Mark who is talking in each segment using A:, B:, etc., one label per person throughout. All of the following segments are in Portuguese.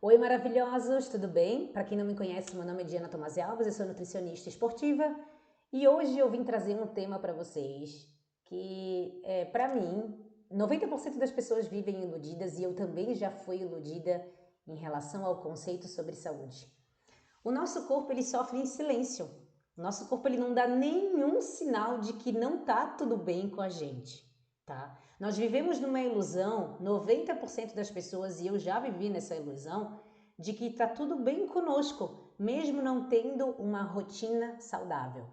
A: Oi, maravilhosos, tudo bem? Para quem não me conhece, meu nome é Diana Tomasi Alves, eu sou nutricionista esportiva e hoje eu vim trazer um tema para vocês que, para mim, 90% das pessoas vivem iludidas e eu também já fui iludida em relação ao conceito sobre saúde. O nosso corpo ele sofre em silêncio. O nosso corpo ele não dá nenhum sinal de que não tá tudo bem com a gente, tá? Nós vivemos numa ilusão, 90% das pessoas, e eu já vivi nessa ilusão, de que tá tudo bem conosco, mesmo não tendo uma rotina saudável.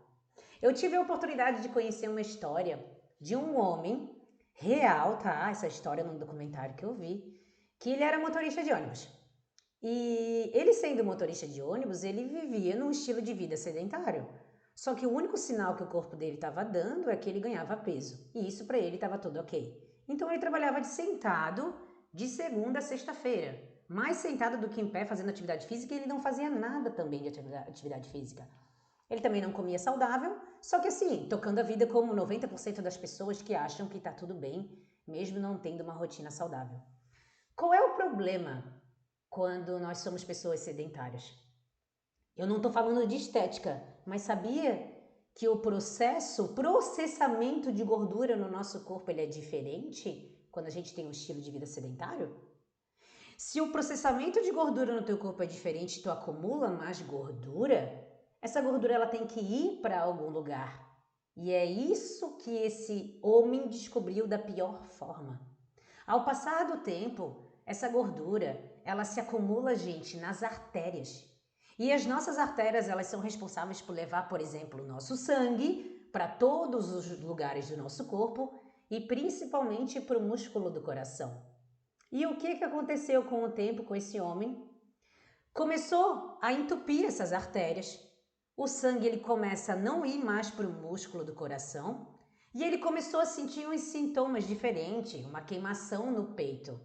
A: Eu tive a oportunidade de conhecer uma história de um homem real, tá? Essa história num documentário que eu vi, que ele era motorista de ônibus. E ele sendo motorista de ônibus, ele vivia num estilo de vida sedentário. Só que o único sinal que o corpo dele estava dando é que ele ganhava peso. E isso para ele estava tudo ok. Então ele trabalhava de sentado de segunda a sexta-feira. Mais sentado do que em pé fazendo atividade física, e ele não fazia nada também de atividade física. Ele também não comia saudável, só que assim, tocando a vida como 90% das pessoas que acham que está tudo bem, mesmo não tendo uma rotina saudável. Qual é o problema quando nós somos pessoas sedentárias? Eu não estou falando de estética, mas sabia que o processamento de gordura no nosso corpo ele é diferente quando a gente tem um estilo de vida sedentário? Se o processamento de gordura no teu corpo é diferente e tu acumula mais gordura, essa gordura ela tem que ir para algum lugar. E é isso que esse homem descobriu da pior forma. Ao passar do tempo, essa gordura, ela se acumula, gente, nas artérias. E as nossas artérias, elas são responsáveis por levar, por exemplo, o nosso sangue para todos os lugares do nosso corpo e principalmente para o músculo do coração. E o que aconteceu com o tempo com esse homem? Começou a entupir essas artérias. O sangue ele começa a não ir mais para o músculo do coração e ele começou a sentir uns sintomas diferentes, uma queimação no peito.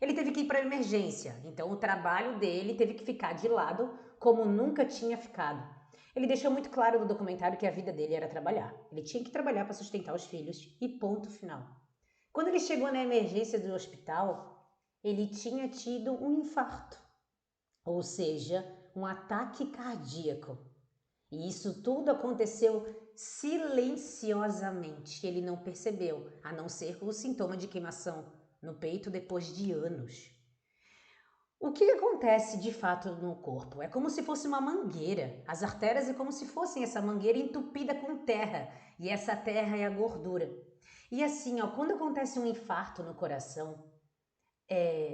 A: Ele teve que ir para a emergência, então o trabalho dele teve que ficar de lado como nunca tinha ficado. Ele deixou muito claro no documentário que a vida dele era trabalhar. Ele tinha que trabalhar para sustentar os filhos e ponto final. Quando ele chegou na emergência do hospital, ele tinha tido um infarto, ou seja, um ataque cardíaco. E isso tudo aconteceu silenciosamente. Ele não percebeu, a não ser com o sintoma de queimação no peito depois de anos. O que acontece de fato no corpo? É como se fosse uma mangueira. As artérias é como se fossem essa mangueira entupida com terra. E essa terra é a gordura. E assim, ó, quando acontece um infarto no coração,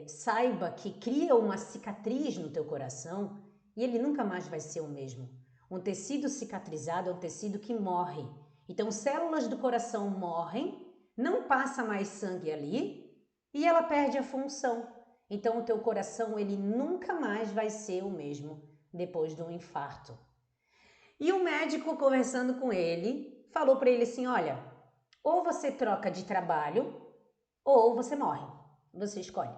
A: saiba que cria uma cicatriz no teu coração e ele nunca mais vai ser o mesmo. Um tecido cicatrizado é um tecido que morre. Então, células do coração morrem, não passa mais sangue ali e ela perde a função. Então, o teu coração ele nunca mais vai ser o mesmo depois de um infarto. E o médico, conversando com ele, falou para ele assim: olha, ou você troca de trabalho ou você morre. Você escolhe.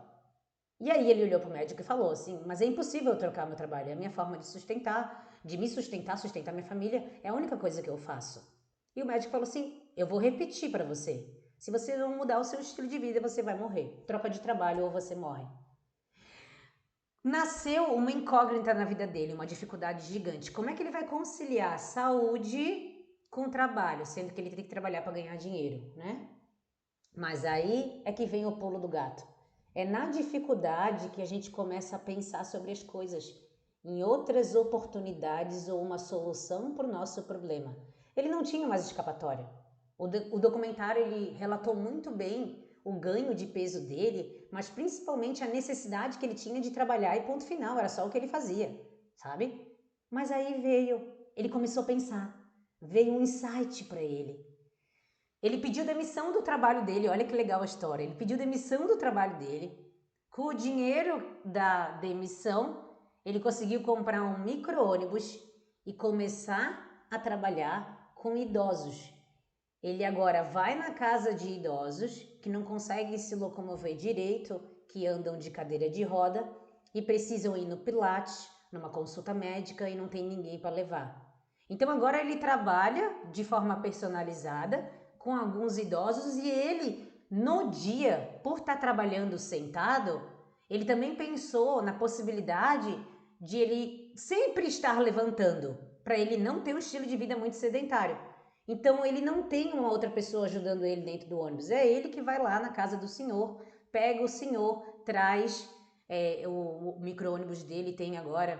A: E aí ele olhou para o médico e falou assim: mas é impossível eu trocar meu trabalho, é a minha forma de sustentar, de me sustentar, sustentar minha família, é a única coisa que eu faço. E o médico falou assim: eu vou repetir para você. Se você não mudar o seu estilo de vida, você vai morrer. Troca de trabalho ou você morre. Nasceu uma incógnita na vida dele, uma dificuldade gigante. Como é que ele vai conciliar saúde com trabalho, sendo que ele tem que trabalhar para ganhar dinheiro, né? Mas aí é que vem o pulo do gato. É na dificuldade que a gente começa a pensar sobre as coisas, em outras oportunidades ou uma solução para o nosso problema. Ele não tinha mais escapatória. O documentário ele relatou muito bem o ganho de peso dele, mas principalmente a necessidade que ele tinha de trabalhar e ponto final, era só o que ele fazia, sabe? Mas aí ele começou a pensar, veio um insight para ele. Ele pediu demissão do trabalho dele, olha que legal a história. Ele pediu demissão do trabalho dele. Com o dinheiro da demissão, ele conseguiu comprar um micro-ônibus e começar a trabalhar com idosos. Ele agora vai na casa de idosos que não conseguem se locomover direito, que andam de cadeira de roda e precisam ir no Pilates, numa consulta médica e não tem ninguém para levar. Então agora ele trabalha de forma personalizada com alguns idosos e ele, no dia, por estar trabalhando sentado, Ele também pensou na possibilidade de ele sempre estar levantando, para ele não ter um estilo de vida muito sedentário. Então ele não tem uma outra pessoa ajudando ele dentro do ônibus, é ele que vai lá na casa do senhor, pega o senhor, traz o micro-ônibus dele, tem agora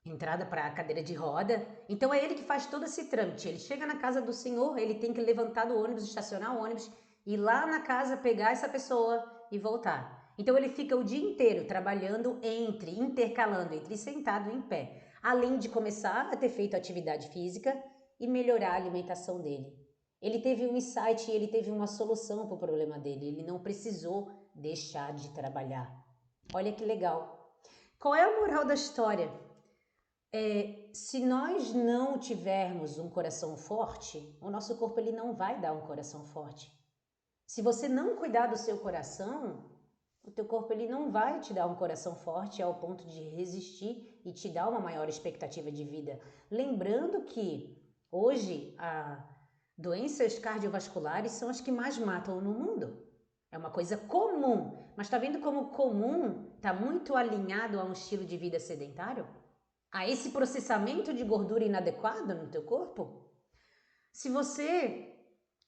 A: entrada para a cadeira de roda, então é ele que faz todo esse trâmite. Ele chega na casa do senhor, ele tem que levantar do ônibus, estacionar o ônibus, ir lá na casa pegar essa pessoa e voltar. Então ele fica o dia inteiro trabalhando intercalando entre sentado e em pé, além de começar a ter feito atividade física e melhorar a alimentação dele. Ele teve um insight, ele teve uma solução para o problema dele, ele não precisou deixar de trabalhar. Olha que legal. Qual é a moral da história? Se nós não tivermos um coração forte, o nosso corpo ele não vai dar um coração forte. Se você não cuidar do seu coração, o teu corpo ele não vai te dar um coração forte ao ponto de resistir e te dar uma maior expectativa de vida. Lembrando que hoje doenças cardiovasculares são as que mais matam no mundo. É uma coisa comum, mas está vendo como comum está muito alinhado a um estilo de vida sedentário? A esse processamento de gordura inadequado no teu corpo? Se você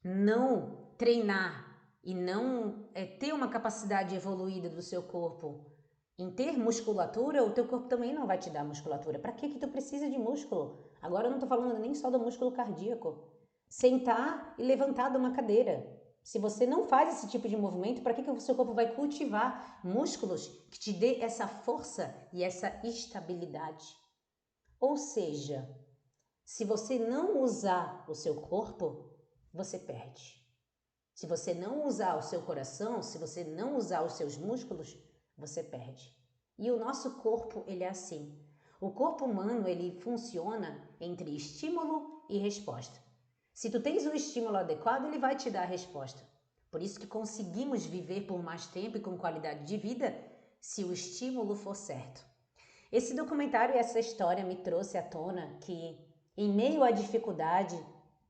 A: não treinar e não ter uma capacidade evoluída do seu corpo em ter musculatura, o teu corpo também não vai te dar musculatura. Para que tu precisa de músculo? Agora eu não estou falando nem só do músculo cardíaco. Sentar e levantar de uma cadeira. Se você não faz esse tipo de movimento, para que o seu corpo vai cultivar músculos que te dê essa força e essa estabilidade? Ou seja, se você não usar o seu corpo, você perde. Se você não usar o seu coração, se você não usar os seus músculos, você perde. E o nosso corpo, ele é assim. O corpo humano, ele funciona entre estímulo e resposta. Se tu tens o estímulo adequado, ele vai te dar a resposta. Por isso que conseguimos viver por mais tempo e com qualidade de vida, se o estímulo for certo. Esse documentário e essa história me trouxe à tona que, em meio à dificuldade,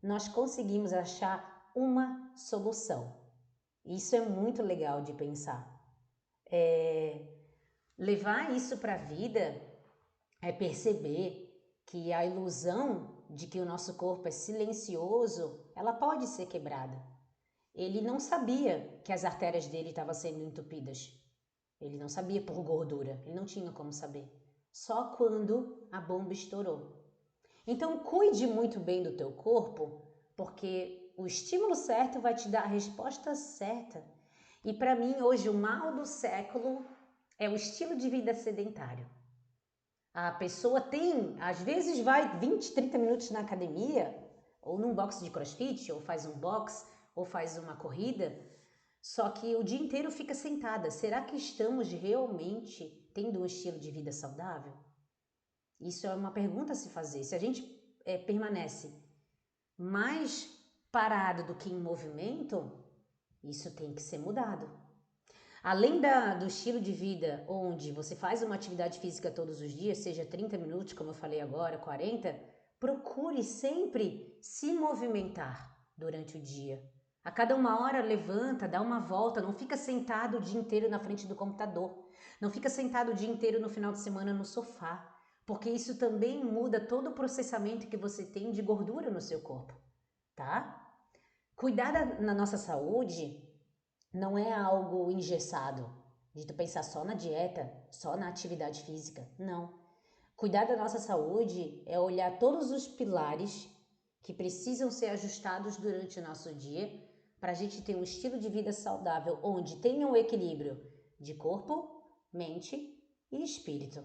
A: nós conseguimos achar uma solução. Isso é muito legal de pensar. Levar isso para a vida é perceber que a ilusão de que o nosso corpo é silencioso, ela pode ser quebrada. Ele não sabia que as artérias dele estavam sendo entupidas. Ele não sabia por gordura, ele não tinha como saber. Só quando a bomba estourou. Então cuide muito bem do teu corpo, porque o estímulo certo vai te dar a resposta certa. E para mim hoje o mal do século é o estilo de vida sedentário. A pessoa às vezes vai 20, 30 minutos na academia, ou num box de crossfit, ou faz um box, ou faz uma corrida, só que o dia inteiro fica sentada. Será que estamos realmente tendo um estilo de vida saudável? Isso é uma pergunta a se fazer. Se a gente permanece mais parado do que em movimento, isso tem que ser mudado. Além do estilo de vida onde você faz uma atividade física todos os dias, seja 30 minutos, como eu falei agora, 40, procure sempre se movimentar durante o dia. A cada 1 hora levanta, dá uma volta, não fica sentado o dia inteiro na frente do computador. Não fica sentado o dia inteiro no final de semana no sofá, porque isso também muda todo o processamento que você tem de gordura no seu corpo, tá? Cuidar na nossa saúde não é algo engessado, de tu pensar só na dieta, só na atividade física. Não. Cuidar da nossa saúde é olhar todos os pilares que precisam ser ajustados durante o nosso dia para a gente ter um estilo de vida saudável onde tenha um equilíbrio de corpo, mente e espírito.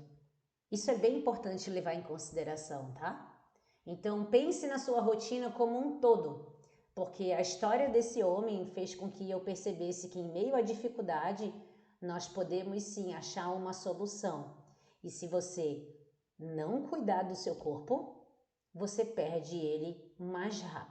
A: Isso é bem importante levar em consideração, tá? Então pense na sua rotina como um todo, porque a história desse homem fez com que eu percebesse que em meio à dificuldade nós podemos sim achar uma solução. E se você não cuidar do seu corpo, você perde ele mais rápido.